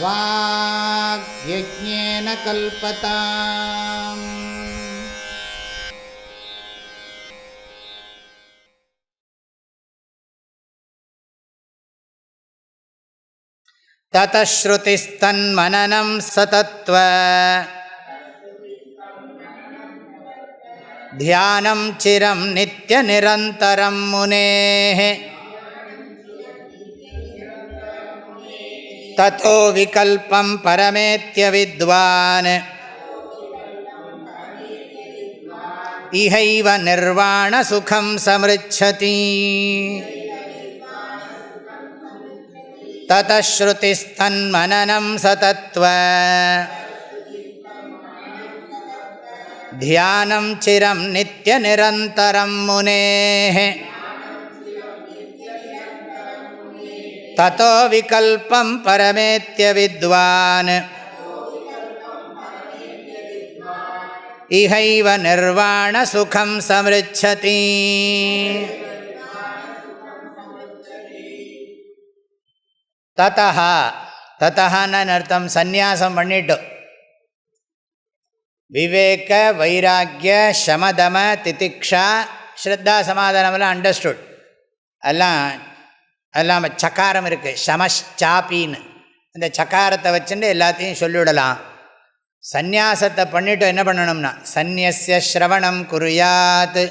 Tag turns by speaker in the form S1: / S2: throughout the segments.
S1: வாக்யஜ்ஞேன கல்பதாம். தத ஸ்ருதிஸ்தன்மனனம் சதத்வ தியானம் சிரம் நித்ய நிரந்தரம் முனேஹ ததோ விகல்பம் பரமேத்ய வித்வான் இஹைவ நிர்வாண சுகம் சம்ருச்சதி. தத ஸ்ருதிஸ்தன்மனனம் சதத்வ தியானம் சிரம் நித்ய நிரந்தரம் முனேஹ ததோ விகல்பம் பரமேத்ய வித்வான் இஹைவ நிர்வாண சுகம் சம்ருச்சதி. ததஹ ததஹன்னு அர்த்தம் சந்நியாசம் பண்ணிட்டு விவேக வைராக்கிய சமதம திதிக்ஷா ஸ்ரத்தா சமாதானமெல்லாம் அண்டர்ஸ்டுட். எல்லாம் சக்காரம் இருக்குது, சமச்சாப்பின்னு அந்த சக்காரத்தை வச்சுட்டு எல்லாத்தையும் சொல்லிவிடலாம். சந்நியாசத்தை பண்ணிவிட்டு என்ன பண்ணணும்னா சந்நியஸ்ய ஸ்ரவணம் குர்யாத்,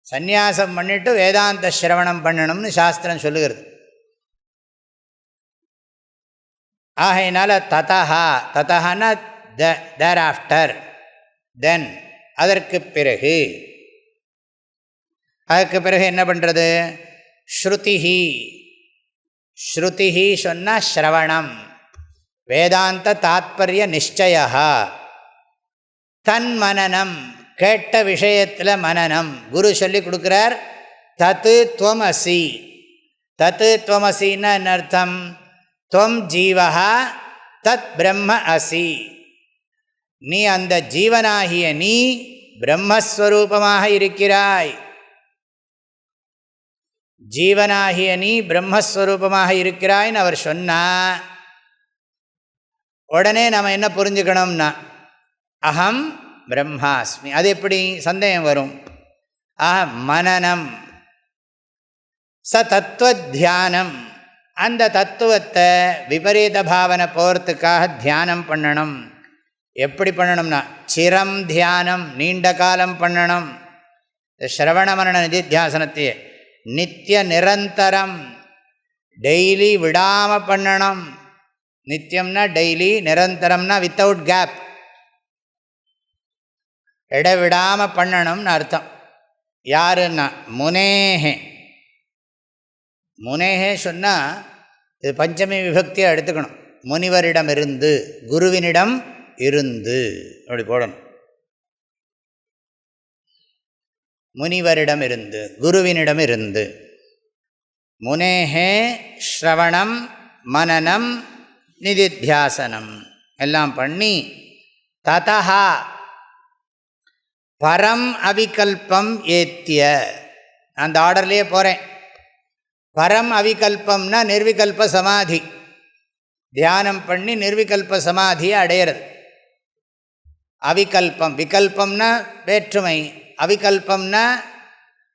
S1: சந்நியாசம் பண்ணிவிட்டு வேதாந்த ஸ்ரவணம் பண்ணணும்னு சாஸ்திரம் சொல்லுகிறது. ஆகையினால ததஹா ததஹான்னா தேர் ஆஃப்டர், தென் அதற்கு பிறகு என்ன பண்ணுறது? ஸ்ருதிஹி, ஸ்ருதிஹி சொன்னால் ஸ்ரவணம், வேதாந்த தாத்பரிய நிச்சயா, தன் மனனம் கேட்ட விஷயத்தில் மனனம். குரு சொல்லி கொடுக்குறார் தத்து துவம் அசி. தத்து துவம் அசின்னா என்ன அர்த்தம்? துவம் ஜீவஹா தத் பிரம்ம அசி. நீ அந்த ஜீவனாகிய நீ பிரம்மஸ்வரூபமாக இருக்கிறாய். ஜீவனாகிய நீ பிரம்மஸ்வரூபமாக இருக்கிறாய்ன்னு அவர் சொன்னார். உடனே நம்ம என்ன புரிஞ்சுக்கணும்னா அகம் பிரம்மாஸ்மி. அது எப்படி சந்தேகம் வரும்? மனனம் ச தத்துவ தியானம், அந்த தத்துவத்தை விபரீத பாவனை போகிறதுக்காக தியானம் பண்ணணும். எப்படி பண்ணணும்னா சிரம் தியானம், நீண்ட காலம் பண்ணணும். ஸ்ரவண மரண நிதித்தியாசனத்தையே நித்திய நிரந்தரம், டெய்லி விடாமல் பண்ணணும். நித்தியம்னா டெய்லி, நிரந்தரம்னா வித்தவுட் கேப், இடைவிடாமல் பண்ணணும்னு அர்த்தம். யாருன்னா முனேஹே. முனேஹே சொன்னால் இது பஞ்சமி விபக்தியை எடுத்துக்கணும். முனிவரிடமிருந்து, குருவினிடம் இருந்து அப்படி போடணும். முனிவரிடமிருந்து, குருவினிடமிருந்து. முனேஹே ஸ்ரவணம் மனனம் நிதித்தியாசனம் எல்லாம் பண்ணி ததஹா பரம் அவிகல்பம் ஏத்திய, அந்த ஆர்டர்லேயே போகிறேன். பரம் அவிகல்பம்னா நிர்விகல்ப சமாதி. தியானம் பண்ணி நிர்விகல்ப சமாதியை அடையிறது. அவிகல்பம், விகல்பம்னா வேற்றுமை, அவிகல்பம்னா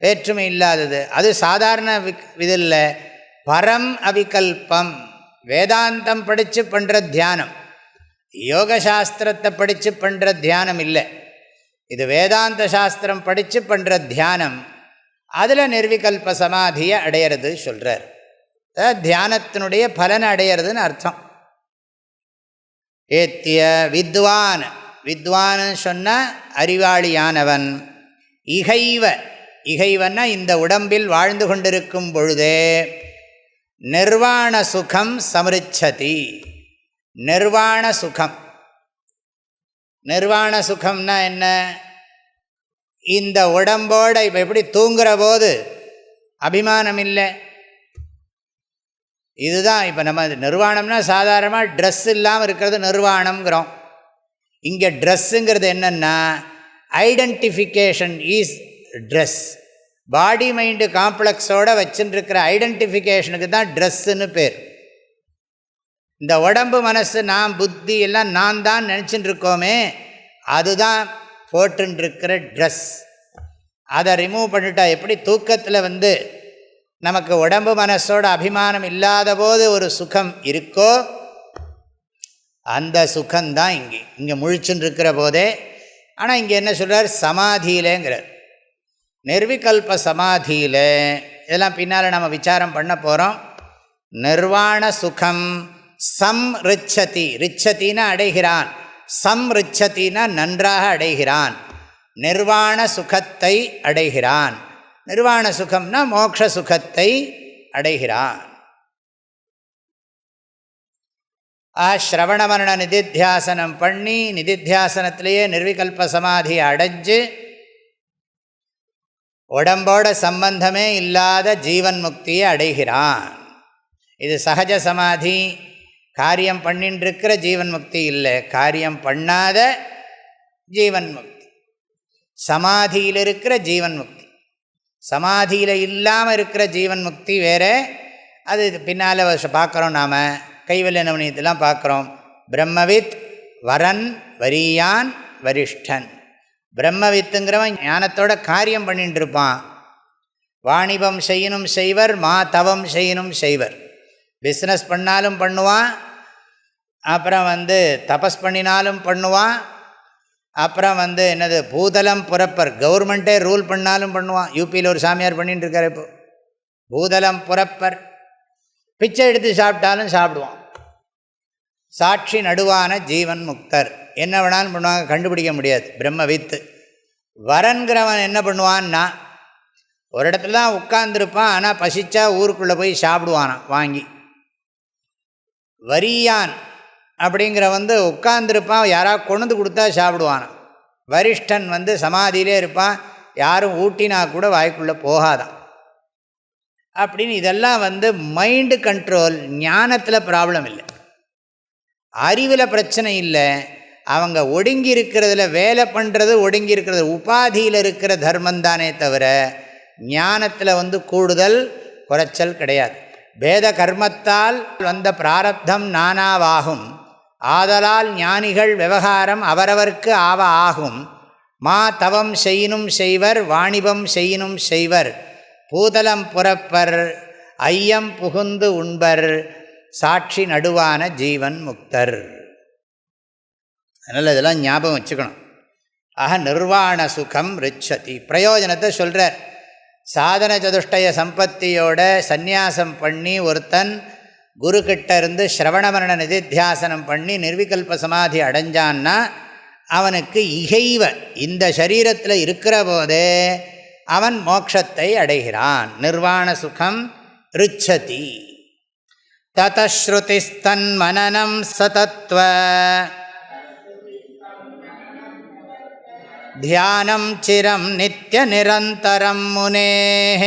S1: வேற்றுமை இல்லாதது. அது சாதாரண இதில் பரம் அவிகல்பம், வேதாந்தம் படித்து பண்ணுற தியானம், யோகசாஸ்திரத்தை படித்து பண்ணுற தியானம் இல்லை. இது வேதாந்த சாஸ்திரம் படித்து பண்ணுற தியானம். அதில் நிர்விகல்ப சமாதியை அடையிறது சொல்கிறார். தியானத்தினுடைய பலனை அடையிறதுன்னு அர்த்தம். ஏத்திய வித்வான், வித்வான்னு சொன்னால் அறிவாளியானவன். இகைவ, இகைவன்னா இந்த உடம்பில் வாழ்ந்து கொண்டிருக்கும் பொழுதே நிர்வாண சுகம் சம்ருச்சதி. நிர்வாண சுகம், நிர்வாண சுகம்னா என்ன? இந்த உடம்போட இப்போ எப்படி தூங்குற போது அபிமானம் இல்லை, இதுதான். இப்போ நம்ம நிர்வாணம்னா சாதாரணமாக ட்ரெஸ் இல்லாமல் இருக்கிறது நிர்வாணம்ங்கிறோம். இங்கே ட்ரெஸ்ஸுங்கிறது என்னென்னா identification is dress. Body mind காம்ப்ளெக்ஸோடு வச்சுருக்கிற ஐடென்டிஃபிகேஷனுக்கு தான் ட்ரெஸ்ஸுன்னு பேர். இந்த உடம்பு மனசு நான் புத்தி எல்லாம் நான் தான் நினச்சிட்டு இருக்கோமே, அதுதான் போட்டுருக்கிற ட்ரெஸ். அதை ரிமூவ் பண்ணிட்டா எப்படி தூக்கத்தில் நமக்கு உடம்பு மனசோட அபிமானம் இல்லாத போது ஒரு சுகம் இருக்கோ, அந்த சுகம்தான் இங்கே முழிச்சுன்னு இருக்கிற போதே. ஆனால் இங்கே என்ன சொல்கிறார், சமாதியிலேங்கிறார். நிர்விகல்ப சமாதியில் இதெல்லாம் பின்னால் நம்ம விசாரம் பண்ண போகிறோம். நிர்வாண சுகம் சம் ரிச்சதி, ரிச்சத்தின்னா அடைகிறான், சம் ரிச்சத்தின்னா நன்றாக அடைகிறான், நிர்வாண சுகத்தை அடைகிறான். நிர்வாண சுகம்னா மோக்ஷ சுகத்தை அடைகிறான். ஸ்ரவணமரண நிதித்தியாசனம் பண்ணி நிதித்தியாசனத்திலேயே நிர்விகல்ப சமாதி அடைஞ்சு உடம்போட சம்பந்தமே இல்லாத ஜீவன் முக்தியை அடைகிறான். இது சகஜ சமாதி, காரியம் பண்ணின்னு இருக்கிற ஜீவன் முக்தி இல்லை, காரியம் பண்ணாத ஜீவன் முக்தி. சமாதியில் இருக்கிற ஜீவன் முக்தி, சமாதியில் இல்லாமல் இருக்கிற ஜீவன் முக்தி வேறு. அது பின்னால் பார்க்குறோம், நாம் கைவல்ய நவனியத்தெல்லாம் பார்க்குறோம். பிரம்மவித் வரன் வரியான் வரிஷ்டன். பிரம்மவித்துங்கிறவன் ஞானத்தோட காரியம் பண்ணிட்டு இருப்பான். வாணிபம் செய்யணும் செய்வர், மா தவம் செய்யணும் செய்வர். பிஸ்னஸ் பண்ணாலும் பண்ணுவான், அப்புறம் தபஸ் பண்ணினாலும் பண்ணுவான், அப்புறம் என்னது பூதலம் புறப்பர், கவர்மெண்ட்டே ரூல் பண்ணாலும் பண்ணுவான். யூபியில் ஒரு சாமியார் பண்ணிட்டு இருக்கார் இப்போ. பூதலம் புறப்பர், பிச்சை எடுத்து சாப்பிட்டாலும் சாப்பிடுவான். சாட்சி நடுவான ஜீவன் முக்தர். என்ன வேணாலும் பண்ணுவாங்க, கண்டுபிடிக்க முடியாது. பிரம்மவித்து. வரன்கிறவன் என்ன பண்ணுவான்னா, ஒரு இடத்துல தான் உட்கார்ந்துருப்பான், ஆனால் பசிச்சா ஊருக்குள்ளே போய் சாப்பிடுவானான் வாங்கி. வரியான் அப்படிங்கிற உட்கார்ந்துருப்பான், யாராவது கொண்டு கொடுத்தா சாப்பிடுவானான். வரிஷ்டன் சமாதியிலே இருப்பான், யாரும் ஊட்டினா கூட வாய்க்குள்ளே போகாதான். அப்படின்னு இதெல்லாம் மைண்டு கண்ட்ரோல். ஞானத்தில் ப்ராப்ளம் இல்லை, அறிவில் பிரச்சனை இல்லை. அவங்க ஒடுங்கி இருக்கிறதுல வேலை பண்ணுறது, ஒடுங்கி இருக்கிறது உபாதியில் இருக்கிற தர்மந்தானே தவிர ஞானத்தில் கூடுதல் குறைச்சல் கிடையாது. பேத கர்மத்தால் வந்த பிராரப்தம் நானாவாகும், ஆதலால் ஞானிகள் விவகாரம் அவரவர்க்கு ஆவ ஆகும். மா தவம் செய்யினும் செய்வர், வாணிபம் செய்யினும் செய்வர், பூதலம் புறப்பர், ஐயம் புகுந்து உண்பர், சாட்சி நடுவான ஜீவன் முக்தர். அதனால் இதெல்லாம் ஞாபகம் வச்சுக்கணும். ஆக நிர்வாண சுகம் ரிச்சதி. பிரயோஜனத்தை சொல்கிறார். சாதன சதுஷ்டய சம்பத்தியோட சந்நியாசம் பண்ணி ஒருத்தன் குருக்கிட்ட இருந்து ஸ்ரவணமரண நிதித்தியாசனம் பண்ணி நிர்விகல்ப சமாதி அடைஞ்சான்னா அவனுக்கு இகைவ, இந்த சரீரத்தில் இருக்கிற போதே அவன் மோட்சத்தை அடைகிறான். நிர்வாண சுகம் ரிச்சதி. ததஸ்ருதிஸ்தன் மனனம் சதத்வ தியானம் சிரம் நித்ய நிரந்தரம் முனேஹ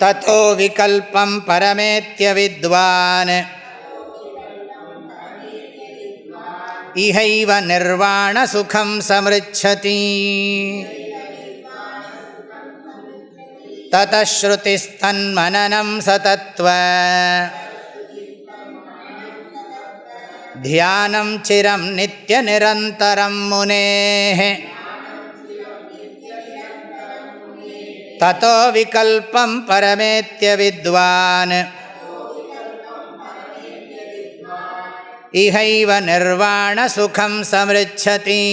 S1: ததோ விகல்பம் பரமேத்ய வித்வான் இஹைவ நிர்வாண சுகம் சம்ருச்சதி. ததஸ்ருதிஸ்தன் மனனம் சதத்வ தியானம் சிரம் நித்ய நிரந்தரம் முனேஹ ததோ விகல்பம் பரமேத்ய வித்வான் இஹைவ நிர்வாண சுகம் சம்ருச்சதி.